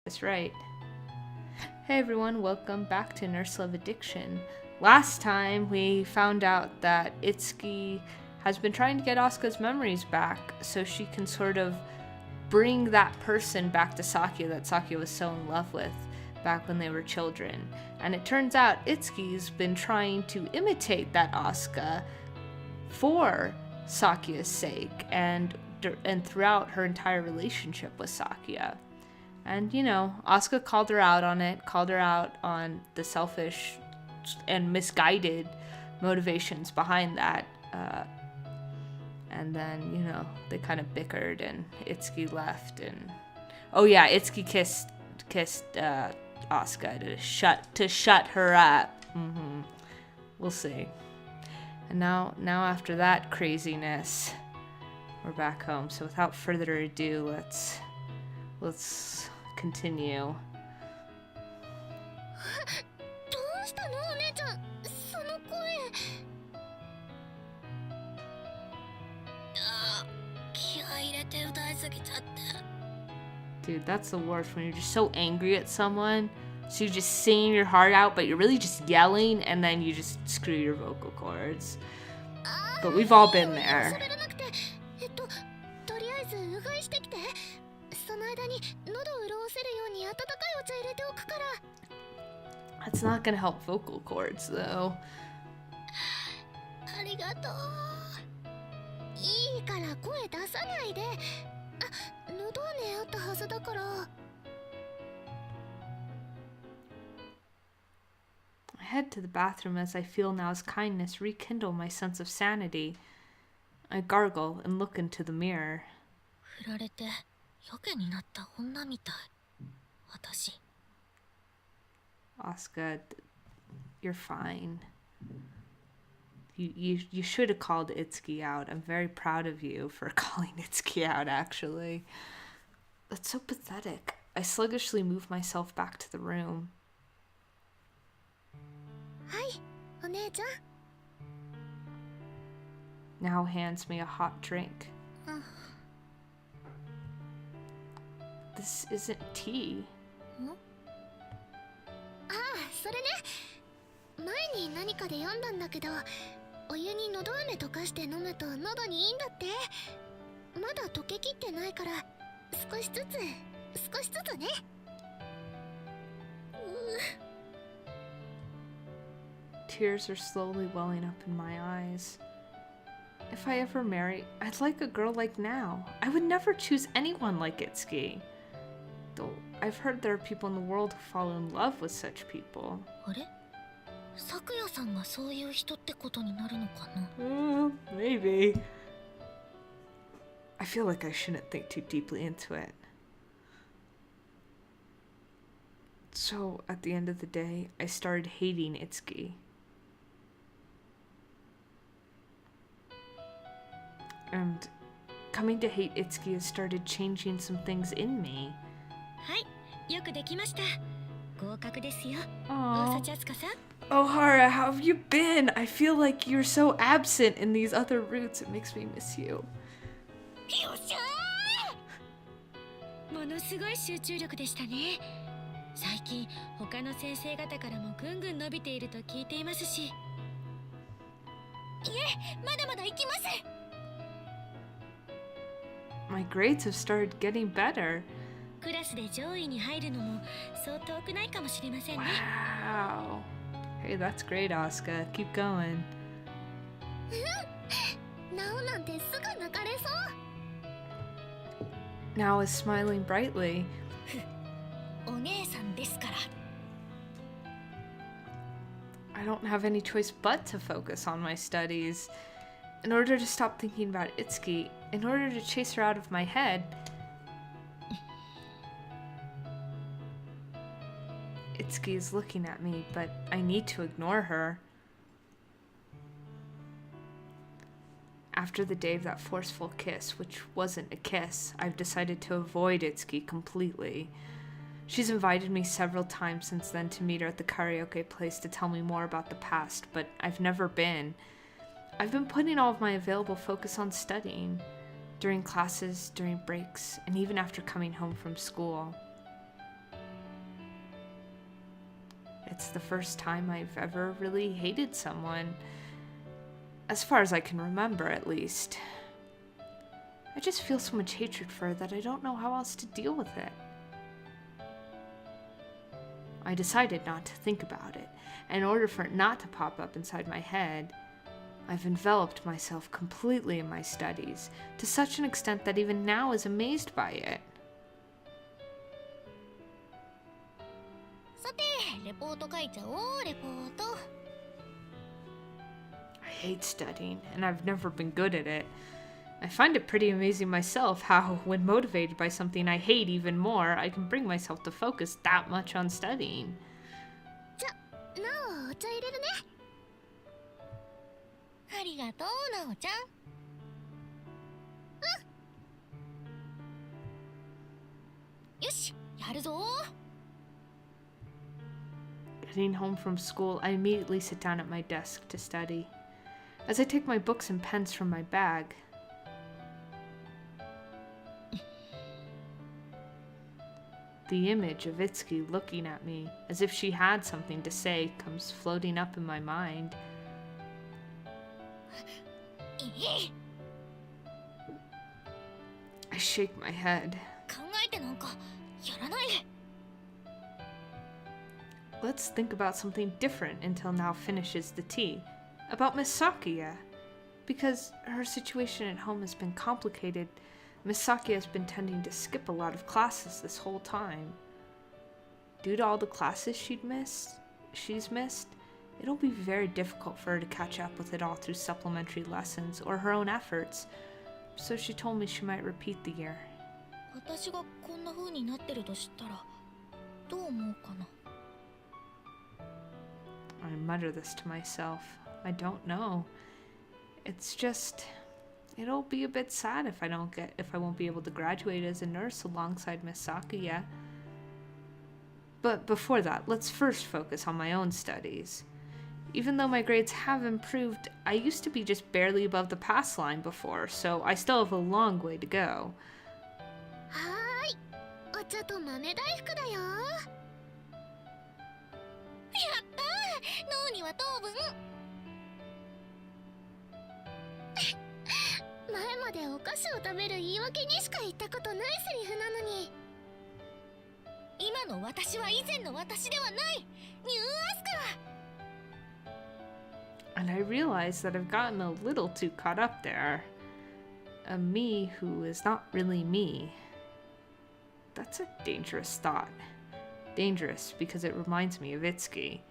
That's right. Hey everyone, welcome back to Nurse Love Addiction. Last time we found out that Itsuki has been trying to get Asuka's memories back so she can sort of bring that person back to Sakia that Sakia was so in love with back when they were children. And it turns out Itsuki's been trying to imitate that Asuka for Sakia's sake and throughout her entire relationship with Sakia. And, you know, Asuka called her out on it, called her out on the selfish and misguided motivations behind that. And then, you know, they kind of bickered and Itsuki left. And oh yeah, Itsuki kissed Asuka to shut her up. We'll see. And now after that craziness, we're back home. So without further ado, let's continue. Dude, that's the worst when you're just so angry at someone. So you're just singing your heart out, but you're really just yelling, and then you just screw your vocal cords. But we've all been there. That's not gonna help vocal cords, though. I head to the bathroom as I feel Nao's kindness rekindle my sense of sanity. I gargle and look into the mirror. Asuka, you're fine. You should have called Itsuki out. I'm very proud of you for calling Itsuki out, actually. That's so pathetic. I sluggishly move myself back to the room. Hi, One-chan. Nao hands me a hot drink. This isn't tea. それね、前に何かで読んだんだけど、お湯にのど飴溶かして飲むと喉にいいんだって。まだ溶けきってないから少しずつね。Tears are slowly welling up in my eyes. If I ever marry, I'd like a girl like Nao. I would never choose anyone like Itsuki. Though I've heard there are people in the world who fall in love with such people. Maybe. I feel like I shouldn't think too deeply into it. So, at the end of the day, I started hating Itsuki. And coming to hate Itsuki has started changing some things in me. Ohara, how have you been? I feel like you're so absent in these other routes. It makes me miss you. My grades have started getting better. Wow. Hey, that's great, Asuka. Keep going. Nao is smiling brightly. I don't have any choice but to focus on my studies. In order to stop thinking about Itsuki, in order to chase her out of my head, Itsuki is looking at me, but I need to ignore her. After the day of that forceful kiss, which wasn't a kiss, I've decided to avoid Itsuki completely. She's invited me several times since then to meet her at the karaoke place to tell me more about the past, but I've never been. I've been putting all of my available focus on studying, during classes, during breaks, and even after coming home from school. it's the first time I've ever really hated someone. As far as I can remember, at least. I just feel so much hatred for her that I don't know how else to deal with it. I decided not to think about it, and in order for it not to pop up inside my head, I've enveloped myself completely in my studies, to such an extent that even now is amazed by it. さて、レポート書いちゃおう、レポート。I hate studying, and I've never been good at it. I find it pretty amazing myself how, when motivated by something I hate even more, I can bring myself to focus that much on studying. じゃ、なお、お茶入れるね。ありがとう、なおちゃん。うん。よし、やるぞ。Getting home from school, I immediately sit down at my desk to study. As I take my books and pens from my bag, the image of Itsuki looking at me as if she had something to say comes floating up in my mind. I shake my head. 考えてなんかやらないで。Let's think about something different until Now finishes the tea. About Miss Sakuya. Because her situation at home has been complicated, Miss Sakuya has been tending to skip a lot of classes this whole time. Due to all the classes she's missed, it'll be very difficult for her to catch up with it all through supplementary lessons or her own efforts, so she told me she might repeat the year. 私がこんな風になってると知ったらどう思うかな。I mutter this to myself. I don't know. It's just, it'll be a bit sad if I won't be able to graduate as a nurse alongside Miss Sakuya. But before that, let's first focus on my own studies. Even though my grades have improved, I used to be just barely above the pass line before, so I still have a long way to go. はーい、お茶と豆大福だよ。やったー、脳には糖分。前までお菓子を食べる言い訳にしか言ったことないセリフなのに。今の私は以前の私ではない。ニューアスカ。And I realize that I've gotten a little too caught up there. A me who is not really me. That's a dangerous thought. Dangerous because it reminds me of Itsuki.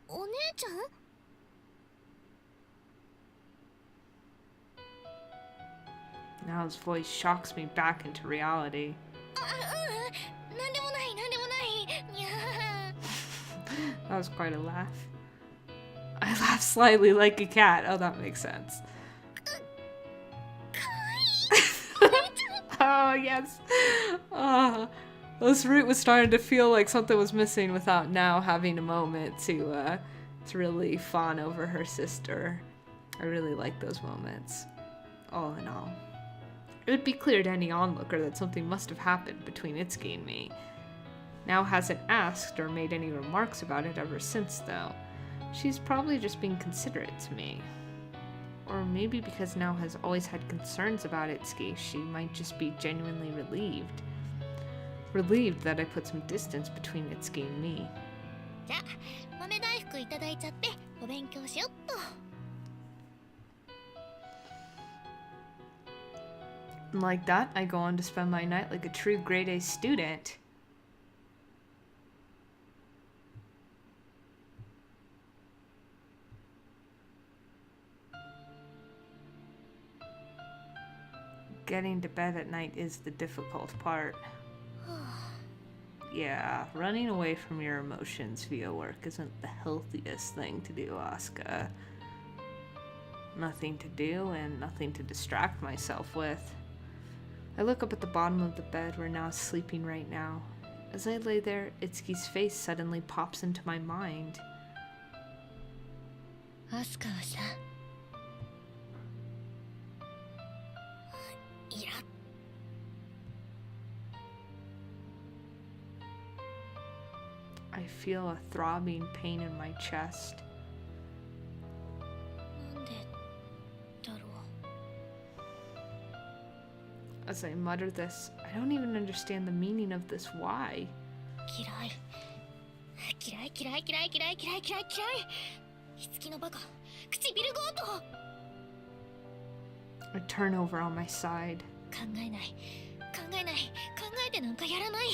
お姉ちゃんNow's voice shocks me back into reality. なんでもないなんでもないにゃー That was quite a laugh. I laugh slightly like a cat. Oh, that makes sense. かわいい Oh, yes. This root was starting to feel like something was missing without Now having a moment to really fawn over her sister. I really like those moments. All in all. It would be clear to any onlooker that something must have happened between Itsuki and me. Now hasn't asked or made any remarks about it ever since, though. She's probably just being considerate to me. Or maybe because Now has always had concerns about Itsuki, she might just be genuinely relieved. Relieved that I put some distance between Itsuki and me. じゃあ豆大福いただいちゃってお勉強しよっと。And like that, I go on to spend my night like a true grade A student. Getting to bed at night is the difficult part. Yeah, running away from your emotions via work isn't the healthiest thing to do, Asuka. Nothing to do and nothing to distract myself with. I look up at the bottom of the bed where Now is sleeping right now. As I lay there, Itsuki's face suddenly pops into my mind. アスカはさ、イラッ I feel a throbbing pain in my chest. なんでだろう。 As I mutter this, I don't even understand the meaning of this why. 嫌い。嫌い嫌い嫌い嫌い嫌い嫌い嫌い。ひつきのバカ。唇強盗。 I turn over on my side. 考えない。考えない。考えてなんかやらない。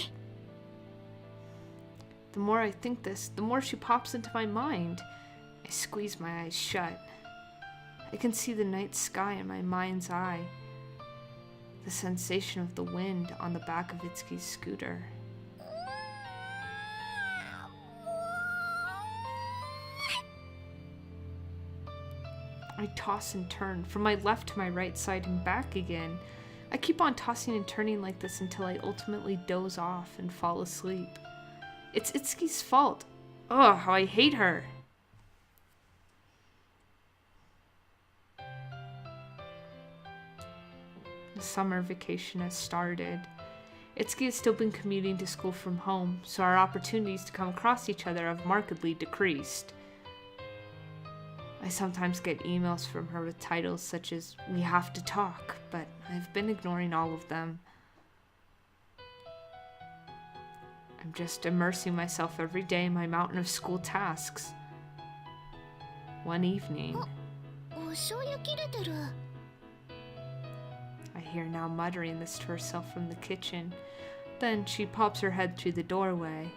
The more I think this, the more she pops into my mind. I squeeze my eyes shut. I can see the night sky in my mind's eye. The sensation of the wind on the back of Itsuki's scooter. I toss and turn, from my left to my right side and back again. I keep on tossing and turning like this until I ultimately doze off and fall asleep. It's Itsuki's fault. Ugh, how I hate her. The summer vacation has started. Itsuki has still been commuting to school from home, so our opportunities to come across each other have markedly decreased. I sometimes get emails from her with titles such as "We have to talk," but I've been ignoring all of them. I'm just immersing myself every day in my mountain of school tasks. One evening, お醤油切れてる。 I hear now muttering this to herself from the kitchen. Then she pops her head through the doorway.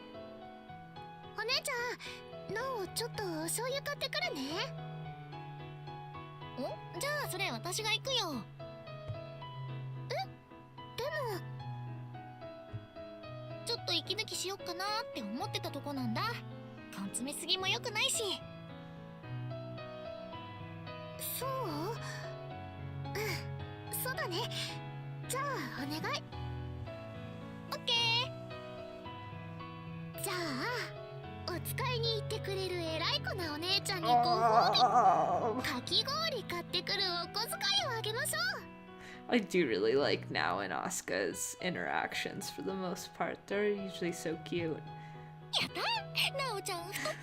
お姉ちゃん、なおちょっとお醤油買ってくるね。お、じゃあそれ私が行くよ。え、でもちょっと息抜きしよっかなって思ってたとこなんだ。根詰めすぎも良くないし。そう？うん、そうだね。じゃあお願い。オッケー。じゃあお使いに行ってくれる偉い子なお姉ちゃんにご褒美。かき氷買ってくるお小遣いをあげましょう。 I do really like Nao and Asuka's interactions for the most part. They're usually so cute. やったなおちゃん太っ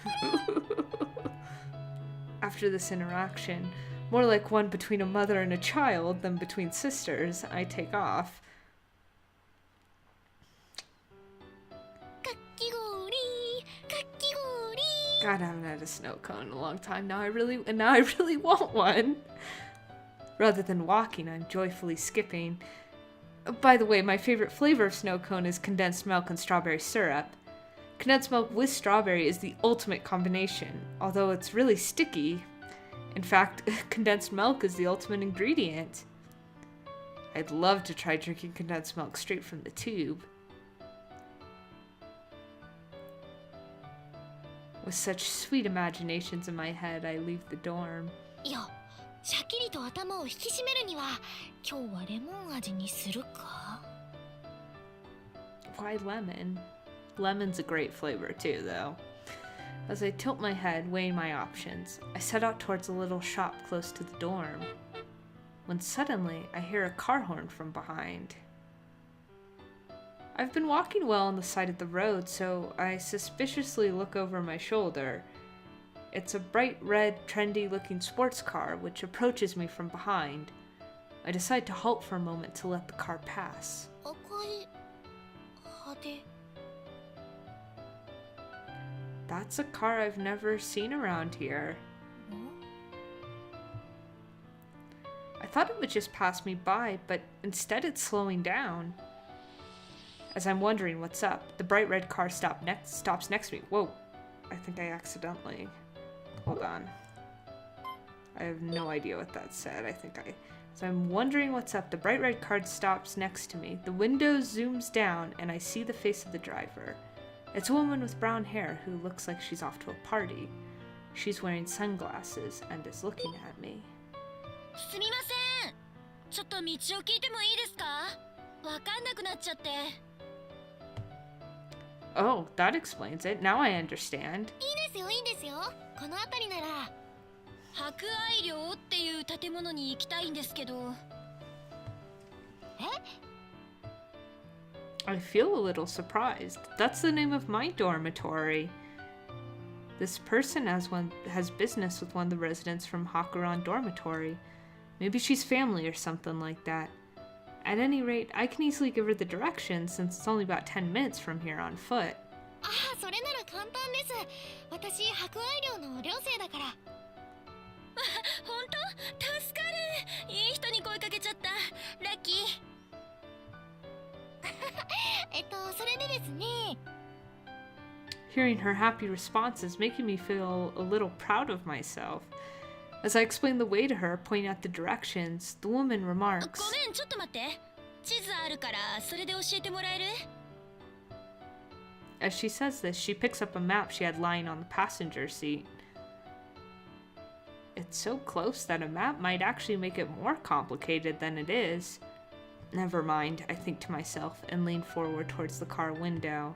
腹。 After this interaction, more like one between a mother and a child than between sisters, I take off. かき氷かき氷。 God, I haven't had a snow cone in a long time. Now I really want one. Rather than walking, I'm joyfully skipping. By the way, my favorite flavor of snow cone is condensed milk and strawberry syrup. Condensed milk with strawberry is the ultimate combination, although it's really sticky. In fact, condensed milk is the ultimate ingredient. I'd love to try drinking condensed milk straight from the tube. With such sweet imaginations in my head, I leave the dorm. いや、シャキリと頭を引き締めるには今日はレモン味にするか。 Why lemon? Lemon's a great flavor too, though. As I tilt my head, weighing my options, I set out towards a little shop close to the dorm. When suddenly, I hear a car horn from behind. I've been walking well on the side of the road, so I suspiciously look over my shoulder. It's a bright red, trendy-looking sports car which approaches me from behind. I decide to halt for a moment to let the car pass. 赤い派手。 That's a car I've never seen around here. I thought it would just pass me by, but instead it's slowing down. As I'm wondering what's up, the bright red car stops next to me. Whoa, I think I accidentally... Hold on. I have no idea what that said. As I'm wondering what's up, the bright red car stops next to me. The window zooms down and I see the face of the driver. It's a woman with brown hair who looks like she's off to a party. She's wearing sunglasses and is looking at me. すみません。ちょっと道を聞いてもいいですか？わかんなくなっちゃって。 Oh, that explains it. Now I understand. いいですよいいですよ。この辺りなら博愛寮っていう建物に行きたいんですけど。え？ I feel a little surprised. That's the name of my dormitory. This person has business with one of the residents from Hakuran Dormitory. Maybe she's family or something like that. At any rate, I can easily give her the directions since it's only about 10 minutes from here on foot. ああ、それなら簡単です。私、博愛寮の寮生だから。本当？助かる。いい人に声かけちゃった。ラッキー。それでですね。Hearing her happy response is making me feel a little proud of myself. As I explain the way to her, pointing out the directions, the woman remarks, ごめん、ちょっと待って。地図あるから、それで教えてもらえる？ As she says this, she picks up a map she had lying on the passenger seat. It's so close that a map might actually make it more complicated than it is. Never mind, I think to myself and lean forward towards the car window.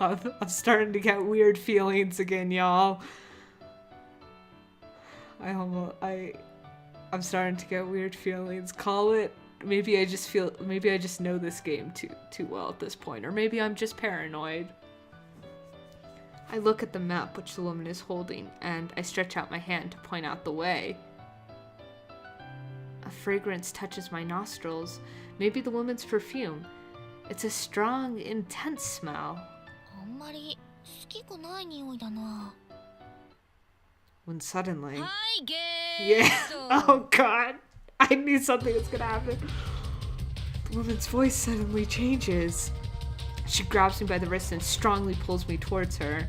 I'm starting to get weird feelings again, y'all. I'm starting to get weird feelings. Call it. Maybe I just know this game too well at this point, or maybe I'm just paranoid. I look at the map which the woman is holding, and I stretch out my hand to point out the way. A fragrance touches my nostrils, maybe the woman's perfume. It's a strong, intense smell. あんまり好きくない匂いだな。 When suddenly... はい、ゲー Yeah! Oh god! I knew something was gonna happen. The woman's voice suddenly changes. She grabs me by the wrist and strongly pulls me towards her.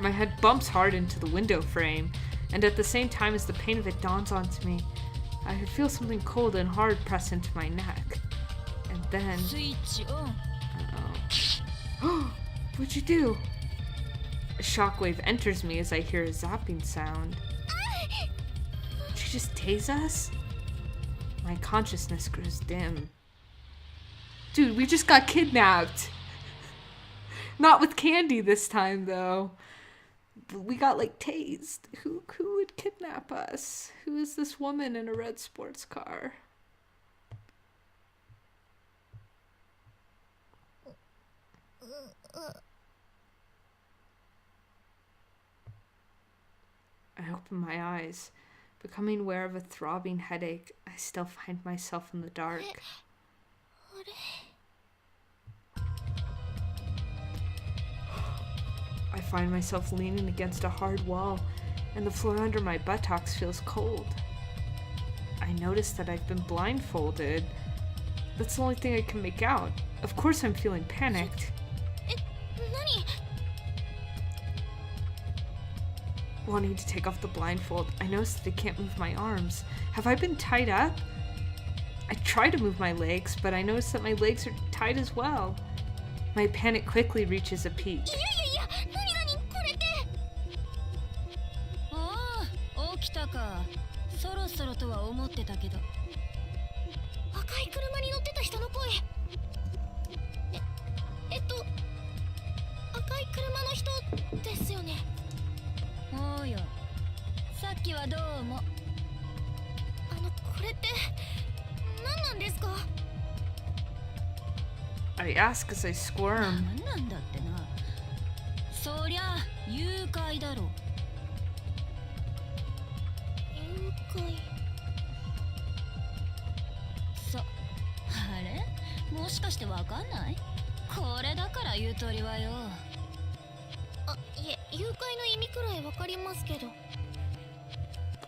My head bumps hard into the window frame, and at the same time as the pain of it dawns onto me, I feel something cold and hard press into my neck. And then... Uh-oh. What'd you do? A shockwave enters me as I hear a zapping sound. Did she just tase us? My consciousness grows dim. Dude, we just got kidnapped. Not with candy this time, though. We got, like, tased. Who would kidnap us? Who is this woman in a red sports car? I open my eyes. Becoming aware of a throbbing headache, I still find myself in the dark. I find myself leaning against a hard wall, and the floor under my buttocks feels cold. I notice that I've been blindfolded. That's the only thing I can make out. Of course I'm feeling panicked. Wanting to take off the blindfold, I notice that I can't move my arms. Have I been tied up? I try to move my legs, but I notice that my legs are tied as well. My panic quickly reaches a peak. I ask as I squirm.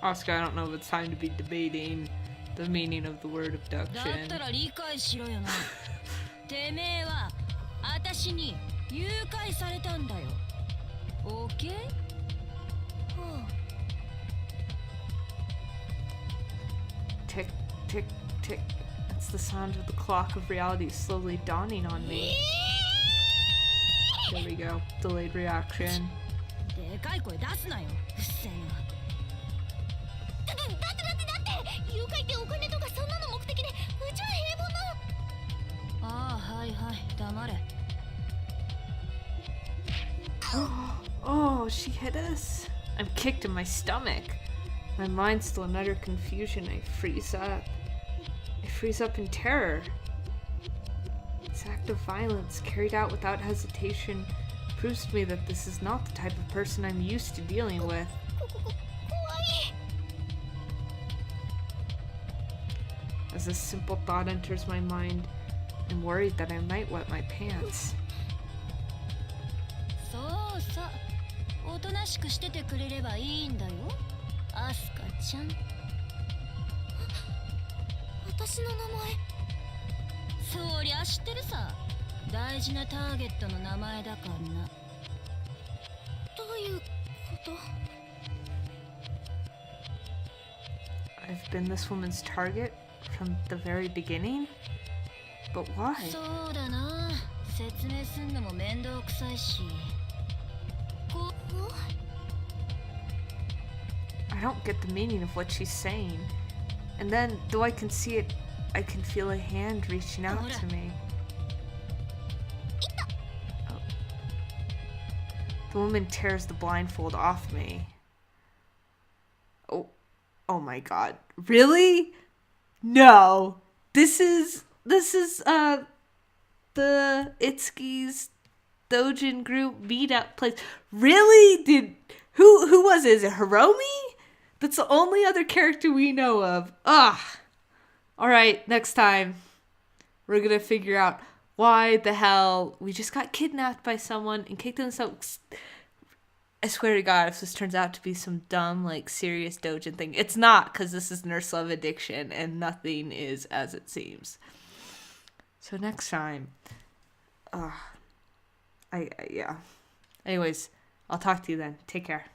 Asuka, I don't know if it's time to be debating the meaning of the word abduction. てめえは私に誘拐されたんだよ。オッケー？はあ。Tick, tick, tick. That's the sound of the clock of reality slowly dawning on me. There we go. Delayed reaction. でかい声出すなよ。うっせえな。だって誘拐ってお金とかそんなの目的でうちは平凡な。ああ、はいはい、黙れ。Oh, she hit us. I'm kicked in my stomach. My mind's still in utter confusion. I freeze up. I freeze up in terror. This act of violence, carried out without hesitation, proves to me that this is not the type of person I'm used to dealing with. As a simple thought enters my mind, I'm worried that I might wet my pants. そうさ、おとなしくしててくれればいいんだよ、アスカちゃん。私の名前。そりゃ知ってるさ。大事なターゲットの名前だからな。どういうこと？ I've been this woman's target from the very beginning? But why? そうだな。説明すんのも面倒くさいし。I don't get the meaning of what she's saying. And then, though I can see it, I can feel a hand reaching out to me. Oh. The woman tears the blindfold off me. Oh my god. Really? No. This is the Itsuki's Dojin group meetup place. Really? Who was it? Is it Hiromi? That's the only other character we know of. Ugh. Alright, next time we're gonna figure out why the hell we just got kidnapped by someone and kicked in some... I swear to God, if this turns out to be some dumb, like, serious Dojin thing, it's not, because this is Nurse Love Addiction and nothing is as it seems. So next time, yeah. Anyways, I'll talk to you then. Take care.